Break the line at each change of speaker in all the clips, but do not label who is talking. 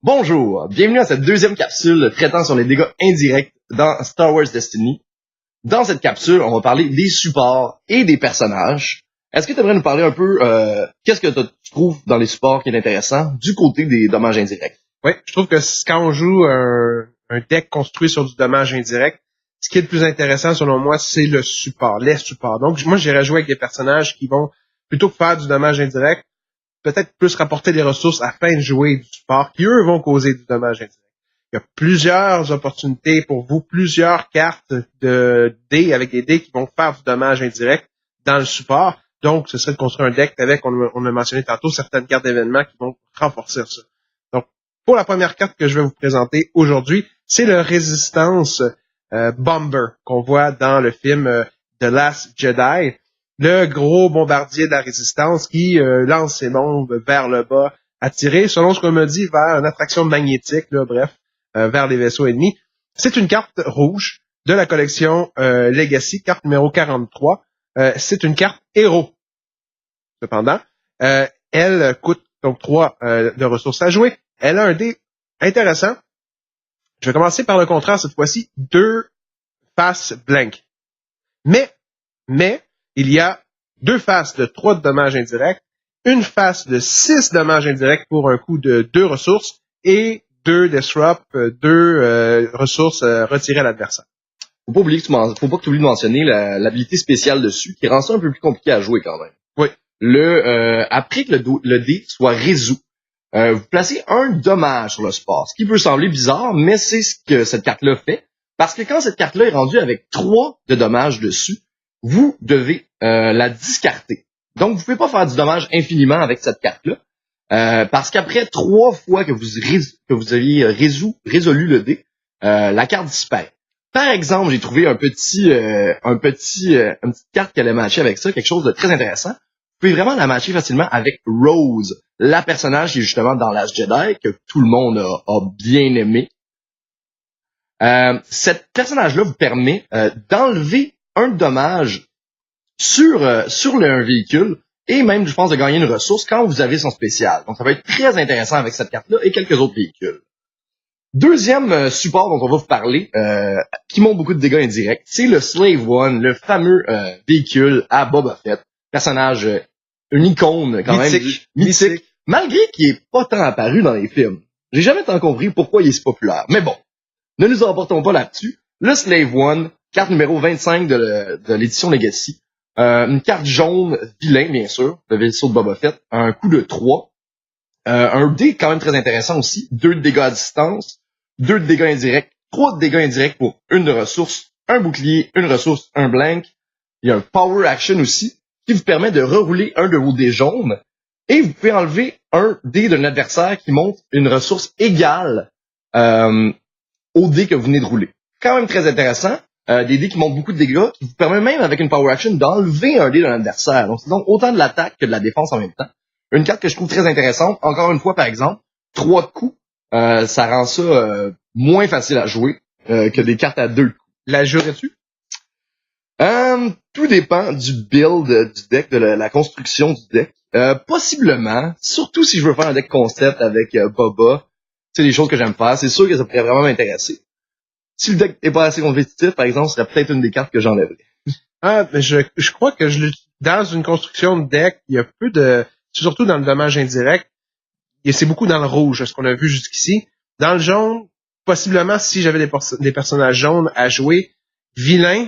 Bonjour, bienvenue à cette deuxième capsule traitant sur les dégâts indirects dans Star Wars Destiny. Dans cette capsule, on va parler des supports et des personnages. Est-ce que tu aimerais nous parler un peu, qu'est-ce que tu trouves dans les supports qui est intéressant du côté des dommages indirects?
Oui, je trouve que quand on joue un deck construit sur du dommage indirect, ce qui est le plus intéressant selon moi, c'est le support, les supports. Donc moi, j'irais jouer avec des personnages qui vont, plutôt que faire du dommage indirect, peut-être plus rapporter des ressources afin de jouer du support, qui eux vont causer du dommage indirect. Il y a plusieurs opportunités pour vous, plusieurs cartes de dés avec des dés qui vont faire du dommage indirect dans le support. Donc, ce serait de construire un deck avec, on a mentionné tantôt, certaines cartes d'événements qui vont renforcer ça. Donc, pour la première carte que je vais vous présenter aujourd'hui, c'est le Résistance Bomber qu'on voit dans le film The Last Jedi. Le gros bombardier de la Résistance qui lance ses bombes vers le bas, attiré, selon ce qu'on me dit, vers une attraction magnétique, là, bref, vers les vaisseaux ennemis. C'est une carte rouge de la collection Legacy, carte numéro 43. C'est une carte héros. Cependant, elle coûte donc 3 de ressources à jouer. Elle a un dé intéressant. Je vais commencer par le contraire cette fois-ci. 2 faces blank. Mais, il y a 2 faces de 3 de dommages indirects, une face de 6 dommages indirects pour un coût de 2 ressources et 2 disrupt, 2 ressources retirées à l'adversaire.
Faut pas que tu oublies de mentionner l'habilité spéciale dessus, qui rend ça un peu plus compliqué à jouer quand même.
Oui.
Après que le dé soit résolu, vous placez un dommage sur le support, ce qui peut sembler bizarre, mais c'est ce que cette carte-là fait. Parce que quand cette carte-là est rendue avec 3 de dommages dessus, vous devez la discarter. Donc, vous pouvez pas faire du dommage infiniment avec cette carte-là. Parce qu'après 3 fois que vous aviez résolu le dé, la carte disparaît. Par exemple, j'ai trouvé une petite carte qui allait matcher avec ça, quelque chose de très intéressant. Vous pouvez vraiment la matcher facilement avec Rose, la personnage qui est justement dans Last Jedi, que tout le monde a bien aimé. Cette personnage-là vous permet d'enlever un dommage sur un véhicule et même, je pense, de gagner une ressource quand vous avez son spécial. Donc, ça va être très intéressant avec cette carte-là et quelques autres véhicules. Deuxième support dont on va vous parler, qui montre beaucoup de dégâts indirects, c'est le Slave One, le fameux véhicule à Boba Fett. Personnage, une icône quand mythique. Malgré qu'il est pas tant apparu dans les films. J'ai jamais tant compris pourquoi il est si populaire. Mais bon, ne nous emportons pas là-dessus. Le Slave One, carte numéro 25 de l'édition Legacy. Une carte jaune vilain, bien sûr, le vaisseau de Boba Fett, un coût de 3. Un dé quand même très intéressant aussi, 2 de dégâts à distance, 2 de dégâts indirects, 3 de dégâts indirects pour une de ressources, un bouclier, une ressource, un blank. Il y a un power action aussi, qui vous permet de rerouler un de vos dés jaunes, et vous pouvez enlever un dé d'un adversaire qui monte une ressource égale au dé que vous venez de rouler. Quand même très intéressant. Des dés qui montent beaucoup de dégâts, qui vous permet même avec une power action d'enlever un dé d'un adversaire. Donc c'est donc autant de l'attaque que de la défense en même temps. Une carte que je trouve très intéressante, encore une fois par exemple, 3 de coups, ça rend ça moins facile à jouer que des cartes à 2 coups.
La jouerais-tu?
Tout dépend du build du deck, de la construction du deck. Possiblement, surtout si je veux faire un deck concept avec Boba, c'est des choses que j'aime faire, c'est sûr que ça pourrait vraiment m'intéresser. Si le deck n'est pas assez compétitif, par exemple, ce serait peut-être une des cartes que j'enlèverais.
Mais je crois que dans une construction de deck, il y a peu de, surtout dans le dommage indirect, et c'est beaucoup dans le rouge, ce qu'on a vu jusqu'ici. Dans le jaune, possiblement, si j'avais des personnages jaunes à jouer, vilains,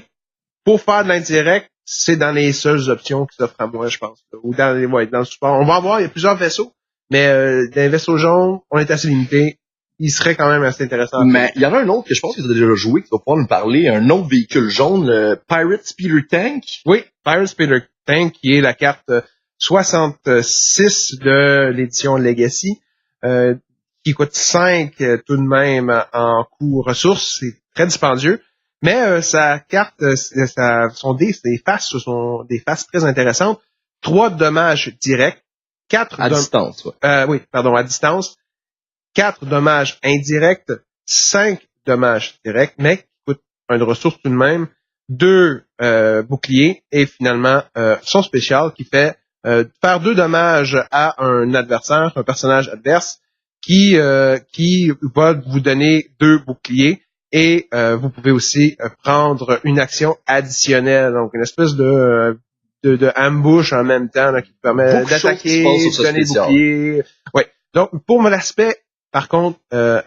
pour faire de l'indirect, c'est dans les seules options qui s'offrent à moi, je pense. Ou dans le support. On va en voir, il y a plusieurs vaisseaux, mais dans les vaisseaux jaunes, on est assez limité. Il serait quand même assez intéressant.
Mais il y en a un autre que je pense que tu as déjà joué, qui va pouvoir nous parler, un autre véhicule jaune, le Pirate Speeder Tank.
Oui, Pirate Speeder Tank, qui est la carte 66 de l'édition Legacy, qui coûte 5 tout de même en coût ressources. C'est très dispendieux. Mais sa carte, son dé, ses faces, ce sont des faces très intéressantes. 3 dommages directs, 4
à distance. Ouais.
À distance. 4 dommages indirects, 5 dommages directs, mais qui coûtent une ressource tout de même, 2 boucliers et finalement son spécial qui fait faire 2 dommages à un adversaire, un personnage adverse, qui va vous donner 2 boucliers et vous pouvez aussi prendre une action additionnelle, donc une espèce de ambush en même temps là, qui vous permet d'attaquer, de donner des boucliers. Ouais. Donc pour l'aspect par contre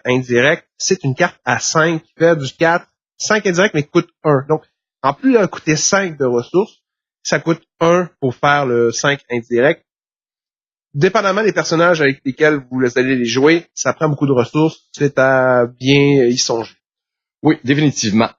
indirect, c'est une carte à 5 qui fait du 4, 5 indirect mais qui coûte 1. Donc en plus de coûter 5 de ressources, ça coûte 1 pour faire le 5 indirect. Dépendamment des personnages avec lesquels vous allez les jouer, ça prend beaucoup de ressources, c'est à bien y songer.
Oui, définitivement.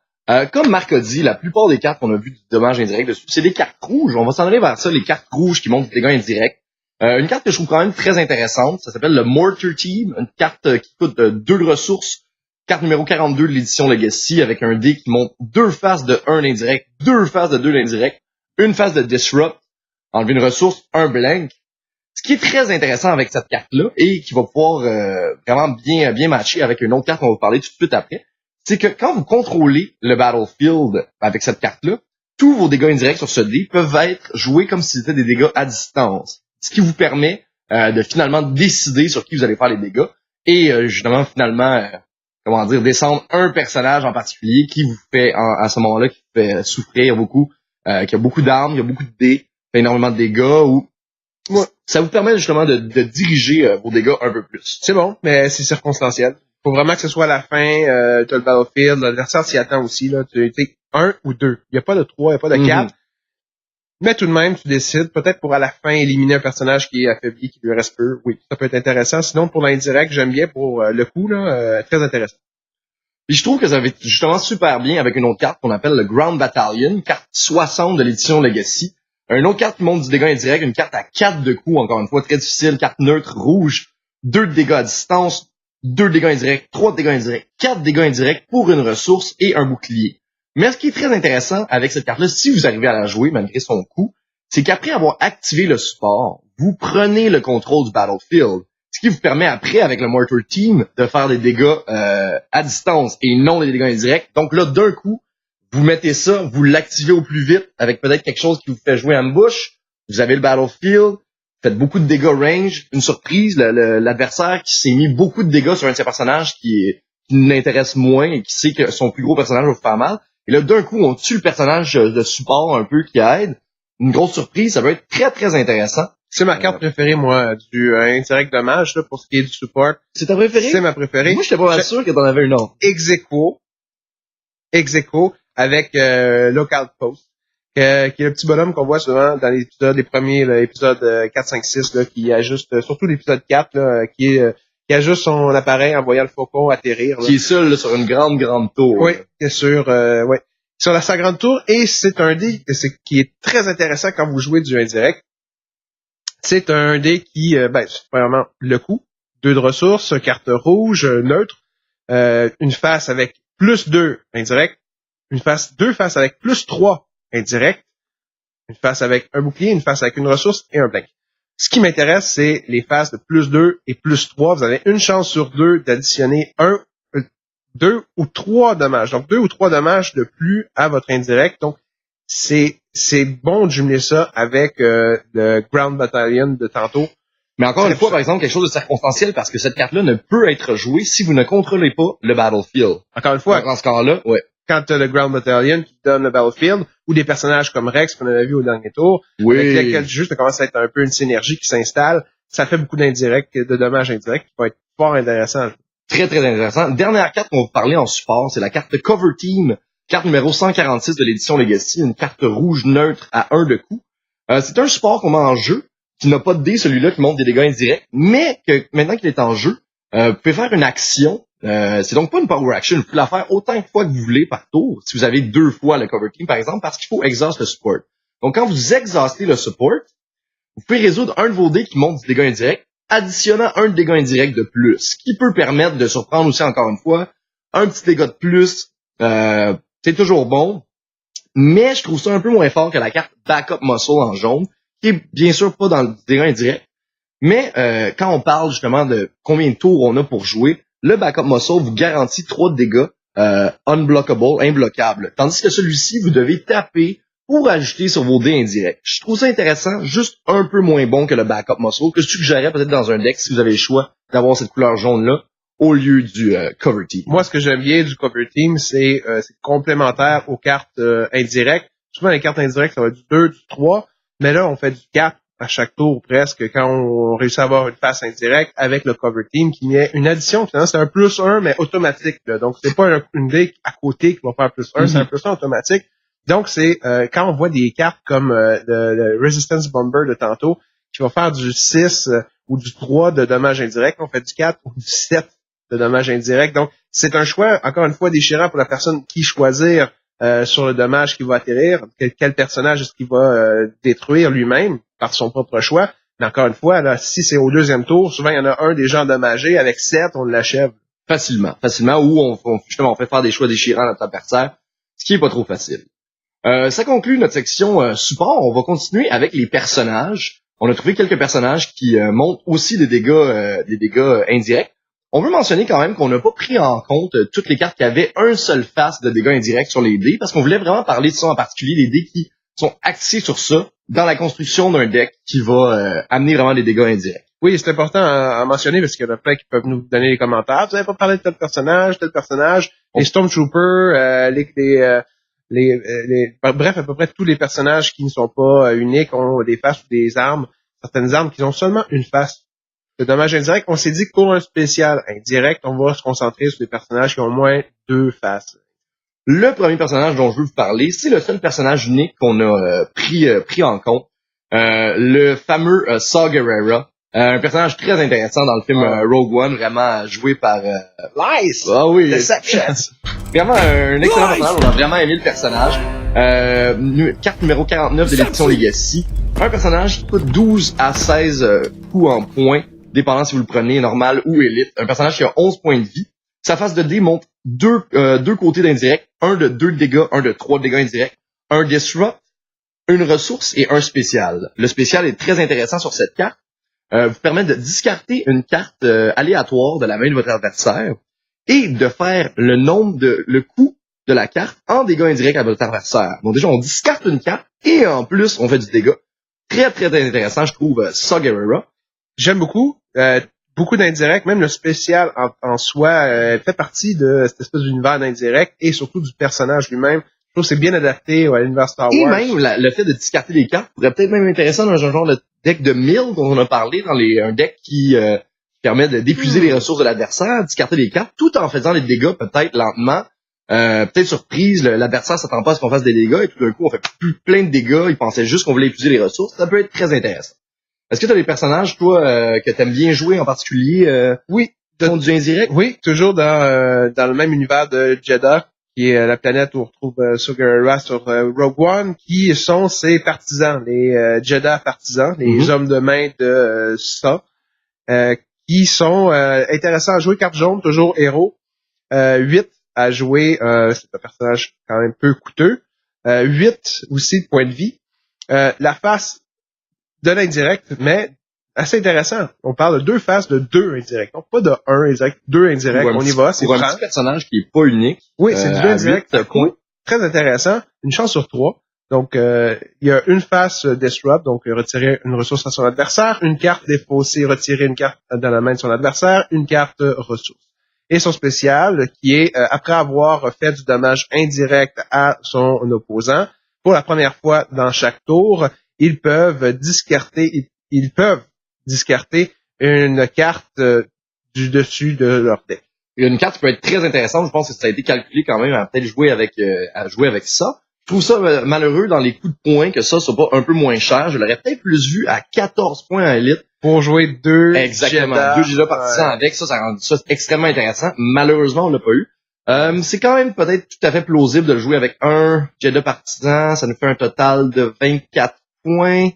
Comme Marc a dit, la plupart des cartes qu'on a vues du dommage indirect dessus, c'est des cartes rouges. On va s'en aller vers ça, les cartes rouges qui montrent des dégâts indirects. Une carte que je trouve quand même très intéressante, ça s'appelle le Mortar Team, une carte qui coûte 2 ressources, carte numéro 42 de l'édition Legacy, avec un dé qui montre 2 faces de 1 indirect, 2 faces de 2 indirect, une face de Disrupt, enlever une ressource, un blank. Ce qui est très intéressant avec cette carte-là, et qui va pouvoir vraiment bien matcher avec une autre carte qu'on va vous parler tout de suite après, c'est que quand vous contrôlez le battlefield avec cette carte-là, tous vos dégâts indirects sur ce dé peuvent être joués comme si c'était des dégâts à distance. Ce qui vous permet de finalement décider sur qui vous allez faire les dégâts, et justement finalement, descendre un personnage en particulier qui vous fait, à ce moment-là, qui vous fait souffrir beaucoup, qui a beaucoup d'armes, qui a beaucoup de dés, fait énormément de dégâts, ou ça vous permet justement de diriger vos dégâts un peu plus.
C'est bon, mais c'est circonstanciel. Faut vraiment que ce soit à la fin, t'as le battlefield, l'adversaire s'y attend aussi, là. Tu sais, 1 ou 2. Il n'y a pas de 3, il n'y a pas de 4. Mais tout de même, tu décides, peut-être pour à la fin éliminer un personnage qui est affaibli, qui lui reste peu. Oui, ça peut être intéressant. Sinon, pour l'indirect, j'aime bien pour le coup, là, très intéressant.
Puis je trouve que ça va être justement super bien avec une autre carte qu'on appelle le Ground Battalion, carte 60 de l'édition Legacy. Une autre carte qui montre du dégât indirect, une carte à 4 de coups, encore une fois, très difficile, carte neutre, rouge, 2 de dégâts à distance, 2 de dégâts indirects, 3 de dégâts indirects, 4 dégâts indirects pour une ressource et un bouclier. Mais ce qui est très intéressant avec cette carte-là, si vous arrivez à la jouer malgré son coût, c'est qu'après avoir activé le support, vous prenez le contrôle du battlefield, ce qui vous permet après, avec le Mortar Team, de faire des dégâts à distance et non des dégâts indirects. Donc là, d'un coup, vous mettez ça, vous l'activez au plus vite avec peut-être quelque chose qui vous fait jouer ambush. Vous avez le battlefield, faites beaucoup de dégâts range. Une surprise, l'adversaire qui s'est mis beaucoup de dégâts sur un de ses personnages qui l'intéresse moins et qui sait que son plus gros personnage va vous faire mal. Et là, d'un coup, on tue le personnage de support un peu qui aide. Une grosse surprise, ça va être très, très intéressant.
C'est ma carte préférée, moi, du indirect dommage, là, pour ce qui est du support.
C'est ta préférée?
C'est ma préférée.
Moi, j'étais pas mal sûr que t'en avais une autre.
Ex-aequo, avec Local Post, qui est le petit bonhomme qu'on voit souvent dans les premiers épisodes 4, 5, 6, là, qui ajuste, surtout l'épisode 4, là, qui ajuste son appareil en voyant le faucon atterrir. Là.
Qui est seul là, sur une grande tour.
Oui, bien sûr, ouais. Sur sa grande tour, et c'est un dé qui est très intéressant quand vous jouez du indirect. C'est un dé qui, c'est vraiment le coup. 2 de ressources, carte rouge, neutre, une face avec plus 2 indirect, deux faces avec plus 3 indirect, une face avec un bouclier, une face avec une ressource et un blank. Ce qui m'intéresse, c'est les faces de plus 2 et plus 3. Vous avez une chance sur 2 d'additionner 2 ou 3 dommages. Donc, 2 ou 3 dommages de plus à votre indirect. Donc, c'est bon de jumeler ça avec le Ground Battalion de tantôt.
Mais encore une fois, par exemple, quelque chose de circonstanciel parce que cette carte-là ne peut être jouée si vous ne contrôlez pas le battlefield.
Encore une fois,
dans ce cas-là, ouais.
Quand tu as le Ground Battalion qui donne le battlefield, ou des personnages comme Rex qu'on avait vu au dernier tour,
oui.
Avec lesquels juste commence à être un peu une synergie qui s'installe, ça fait beaucoup d'indirects, de dommages indirects qui vont être fort intéressants.
Très, très intéressant. Dernière carte qu'on va vous parler en support, c'est la carte Cover Team, carte numéro 146 de l'édition Legacy, une carte rouge neutre à 1 de coup. C'est un support qu'on met en jeu, qui n'a pas de dé, celui-là qui montre des dégâts indirects, mais que maintenant qu'il est en jeu, vous pouvez faire une action. C'est donc pas une power action, vous pouvez la faire autant de fois que vous voulez par tour, si vous avez 2 fois le Cover Team par exemple, parce qu'il faut exhaust le support. Donc quand vous exhaustez le support, vous pouvez résoudre un de vos dés qui montre du dégât indirect, additionnant un dégât indirect de plus, ce qui peut permettre de surprendre aussi encore une fois, un petit dégât de plus, c'est toujours bon, mais je trouve ça un peu moins fort que la carte Backup Muscle en jaune, qui est bien sûr pas dans le dégât indirect, mais quand on parle justement de combien de tours on a pour jouer, le Backup Muscle vous garantit 3 dégâts unblockable, imbloquables, tandis que celui-ci, vous devez taper pour ajouter sur vos dés indirects. Je trouve ça intéressant, juste un peu moins bon que le Backup Muscle, que je suggérerais peut-être dans un deck si vous avez le choix d'avoir cette couleur jaune-là au lieu du cover team.
Moi, ce que j'aime bien du cover team, c'est complémentaire aux cartes indirectes. Souvent, les cartes indirectes, ça va du 2, du 3, mais là, on fait du 4 à chaque tour presque quand on réussit à avoir une face indirecte avec le cover team qui met une addition. Finalement, c'est un plus 1, mais automatique. Là. Donc, c'est pas une dé à côté qui va faire plus 1, c'est un plus 1 automatique. Donc, c'est quand on voit des cartes comme le Resistance Bomber de tantôt, qui va faire du 6 ou du 3 de dommages indirects, on fait du 4 ou du 7 de dommages indirects. Donc, c'est un choix, encore une fois, déchirant pour la personne qui choisir sur le dommage qui va atterrir, quel personnage est-ce qu'il va détruire lui-même par son propre choix. Mais encore une fois, là, si c'est au deuxième tour, souvent il y en a un déjà endommagé, avec 7, on l'achève.
Facilement, ou justement on fait faire des choix déchirants à notre adversaire, ce qui est pas trop facile. Ça conclut notre section support. On va continuer avec les personnages. On a trouvé quelques personnages qui montrent aussi des dégâts indirects. On veut mentionner quand même qu'on n'a pas pris en compte toutes les cartes qui avaient un seul face de dégâts indirects sur les dés, parce qu'on voulait vraiment parler de ça en particulier, les dés qui sont axés sur ça dans la construction d'un deck qui va amener vraiment des dégâts indirects.
Oui, c'est important à mentionner parce qu'il y en a plein qui peuvent nous donner les commentaires. Vous n'avez pas parlé de tel personnage. Les Stormtroopers, bref, à peu près tous les personnages qui ne sont pas uniques ont des faces ou des armes. Certaines armes qui ont seulement une face. Le dommage indirect, on s'est dit que pour un spécial indirect, on va se concentrer sur des personnages qui ont au moins 2 faces.
Le premier personnage dont je veux vous parler, c'est le seul personnage unique qu'on a pris en compte. Le fameux Saw Gerrera. Un personnage très intéressant dans le film Rogue One, vraiment joué par...
Lies!
Ah oui!
Deception!
Vraiment un excellent personnage, on a vraiment aimé le personnage. Carte numéro 49 de l'édition Legacy. Un personnage qui coûte 12 à 16 coups en points, dépendant si vous le prenez normal ou élite. Un personnage qui a 11 points de vie. Sa face de dé montre deux côtés d'indirect, un de 2 dégâts, un de 3 dégâts indirects, un disrupt, une ressource et un spécial. Le spécial est très intéressant sur cette carte. Vous permet de discarter une carte aléatoire de la main de votre adversaire et de faire le coût de la carte en dégâts indirects à votre adversaire. Donc déjà, on discarte une carte et en plus, on fait du dégât. Très, très intéressant, je trouve, Saw Gerrera.
J'aime beaucoup. Beaucoup d'indirects, même le spécial en soi fait partie de cette espèce d'univers d'indirect et surtout du personnage lui-même. Je trouve que c'est bien adapté à l'univers Star Wars.
Et même le fait de discarter les cartes pourrait peut-être même intéressant dans un genre de deck de mill dont on a parlé, un deck qui permet d'épuiser les ressources de l'adversaire, discarter les cartes, tout en faisant les dégâts peut-être lentement. Peut-être surprise, l'adversaire s'attend pas à ce qu'on fasse des dégâts et tout d'un coup on fait plein de dégâts, il pensait juste qu'on voulait épuiser les ressources. Ça peut être très intéressant. Est-ce que tu as des personnages, toi, que t'aimes bien jouer en particulier?
Oui.
Font du indirect?
Oui, toujours dans le même univers de Jeddah, qui est la planète où on retrouve Saw Gerrera sur Rogue One, qui sont ses partisans, les Jeddah partisans, les hommes de main de ça, qui sont intéressants à jouer. Carte jaune, toujours héros. 8 à jouer, c'est un personnage quand même peu coûteux. 8 aussi de points de vie. La face de l'indirect, mais assez intéressant. On parle de 2 faces de 2 indirects. Donc, pas de 1 indirect, 2 indirects. On y va, c'est
pour un petit personnage qui est pas unique.
Oui, c'est du 2 indirect. Très intéressant. Une chance sur 3. Donc, il y a une face disrupt, donc retirer une ressource à son adversaire, une carte défaussée, retirer une carte dans la main de son adversaire, une carte ressource. Et son spécial, qui est, après avoir fait du dommage indirect à son opposant, pour la première fois dans chaque tour, ils peuvent discarter une carte du dessus de leur deck.
Une carte qui peut être très intéressante, je pense que ça a été calculé quand même à peut-être jouer avec ça. Je trouve ça malheureux dans les coups de poing que ça soit pas un peu moins cher. Je l'aurais peut-être plus vu à 14 points à élite.
Pour jouer 2
Exactement, 2 Jeddah partisans avec ça rend ça extrêmement intéressant. Malheureusement, on l'a pas eu. C'est quand même peut-être tout à fait plausible de le jouer avec un Jeddah partisan. Ça nous fait un total de 24 points.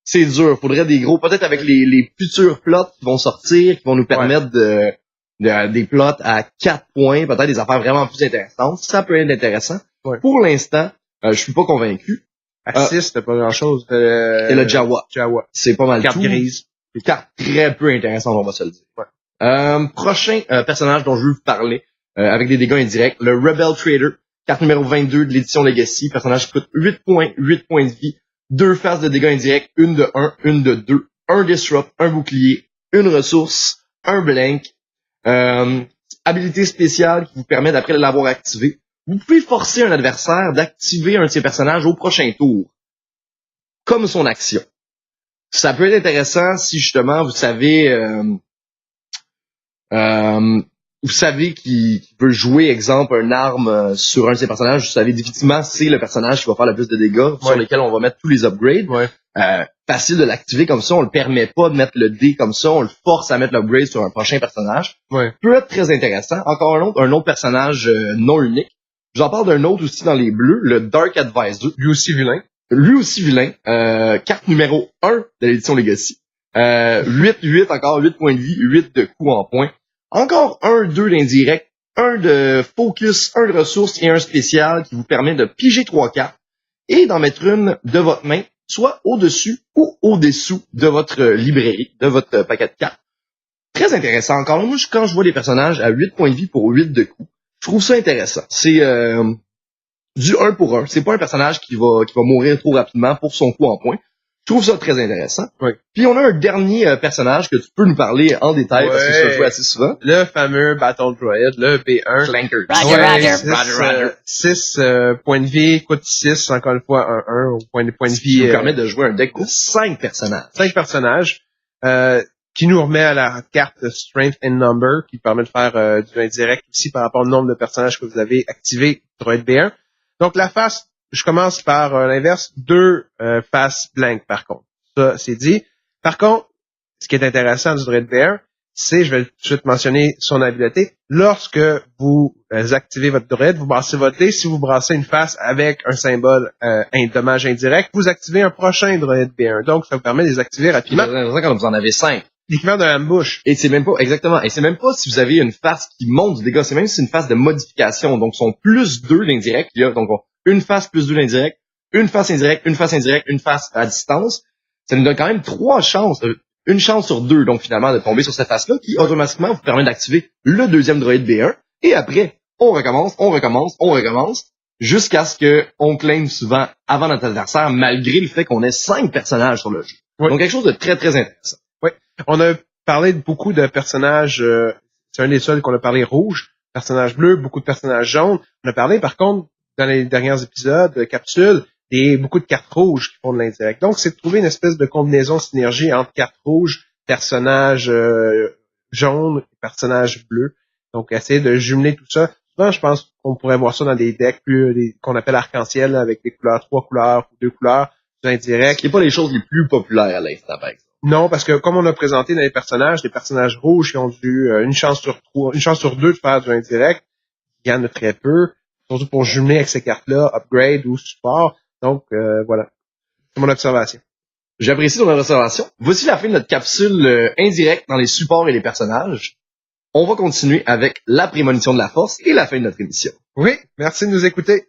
C'est dur. Faudrait des gros, peut-être avec les futurs plots qui vont sortir, qui vont nous permettre des plots à 4 points, peut-être des affaires vraiment plus intéressantes. Ça peut être intéressant. Ouais. Pour l'instant, je suis pas convaincu.
À 6, c'était pas grand-chose.
Et le Jawa. C'est pas mal
carte
tout.
Grise.
Une carte très peu intéressante, on va se le dire. Ouais. Prochain personnage dont je veux vous parler, avec des dégâts indirects, le Rebel Trader, carte numéro 22 de l'édition Legacy, personnage qui coûte 8 points de vie, 2 faces de dégâts indirects, une de 1, une de 2, un disrupt, un bouclier, une ressource, un blank, habilité spéciale qui vous permet, d'après l'avoir activé, vous pouvez forcer un adversaire d'activer un de ses personnages au prochain tour, comme son action. Ça peut être intéressant si justement vous savez qu'il veut jouer, exemple, une arme sur un de ses personnages. Vous savez définitivement c'est le personnage qui va faire le plus de dégâts, sur lesquels on va mettre tous les upgrades. Facile de l'activer comme ça, on le permet pas de mettre le dé comme ça, on le force à mettre l'upgrade sur un prochain personnage. Peut être très intéressant. Encore un autre personnage non unique. J'en parle d'un autre aussi dans les bleus, le Dark Advisor.
Lui aussi vilain.
Carte numéro 1 de l'édition Legacy. 8 encore, 8 points de vie, 8 de coups en points. Encore 2 d'indirect, 1 de focus, 1 de ressources et un spécial qui vous permet de piger 3 cartes et d'en mettre une de votre main, soit au-dessus ou au-dessous de votre librairie, de votre paquet de cartes. Très intéressant. Encore moi, quand je vois des personnages à 8 points de vie pour 8 de coups, je trouve ça intéressant. C'est du 1 pour 1. C'est pas un personnage qui va mourir trop rapidement pour son coup en points. Je trouve ça très intéressant. Puis on a un dernier personnage que tu peux nous parler en détail parce que tu joues assez souvent.
Le fameux Battle Droid, le B1.
Clanker.
Roger. 6 points de vie, coûte 6, encore une fois, 1 point de vie.
Qui nous permet de jouer un deck de 5 personnages.
5 personnages. Qui nous remet à la carte Strength and Number, qui permet de faire du indirect aussi par rapport au nombre de personnages que vous avez activés Droid B1. Donc la face, je commence par l'inverse, 2 faces blank par contre. Ça, c'est dit. Par contre, ce qui est intéressant du Droid B1, c'est, je vais tout de suite mentionner son habileté, lorsque vous activez votre droid, vous brassez votre dé, si vous brassez une face avec un symbole dommage indirect, vous activez un prochain droid B1. Donc, ça vous permet de les activer rapidement.
C'est quand vous en avez 5.
L'équivalent d'un ambush.
Et c'est même pas, exactement, et c'est même pas si vous avez une face qui monte du dégât, c'est même si c'est une face de modification. Donc, son plus 2 d'indirect, il y a donc une face plus 2 d'indirect, une face indirecte, une face indirecte, une face à distance. Ça nous donne quand même 3 chances, une chance sur 2, donc finalement, de tomber sur cette face-là, qui automatiquement vous permet d'activer le deuxième droid B1. Et après, on recommence, jusqu'à ce qu'on claim souvent avant notre adversaire, malgré le fait qu'on ait 5 personnages sur le jeu. Donc, quelque chose de très, très intéressant.
On a parlé de beaucoup de personnages, c'est un des seuls qu'on a parlé rouge, personnages bleus, beaucoup de personnages jaunes. On a parlé, par contre, dans les derniers épisodes de capsules, beaucoup de cartes rouges qui font de l'indirect. Donc, c'est de trouver une espèce de combinaison, synergie entre cartes rouges, personnages jaunes, personnages bleus. Donc, essayer de jumeler tout ça. Souvent, je pense qu'on pourrait voir ça dans des decks qu'on appelle arc-en-ciel, avec des couleurs, 3 couleurs ou 2 couleurs, indirect.
Ce qui n'est pas les choses les plus populaires à l'instant, par exemple.
Non, parce que comme on a présenté dans les personnages, des personnages rouges qui ont une chance sur 2 de faire du indirect, il y en a très peu, surtout pour jumeler avec ces cartes-là, upgrade ou support. Donc, voilà. C'est mon observation.
J'apprécie ton observation. Voici la fin de notre capsule indirecte dans les supports et les personnages. On va continuer avec la prémonition de la force et la fin de notre émission.
Oui, merci de nous écouter.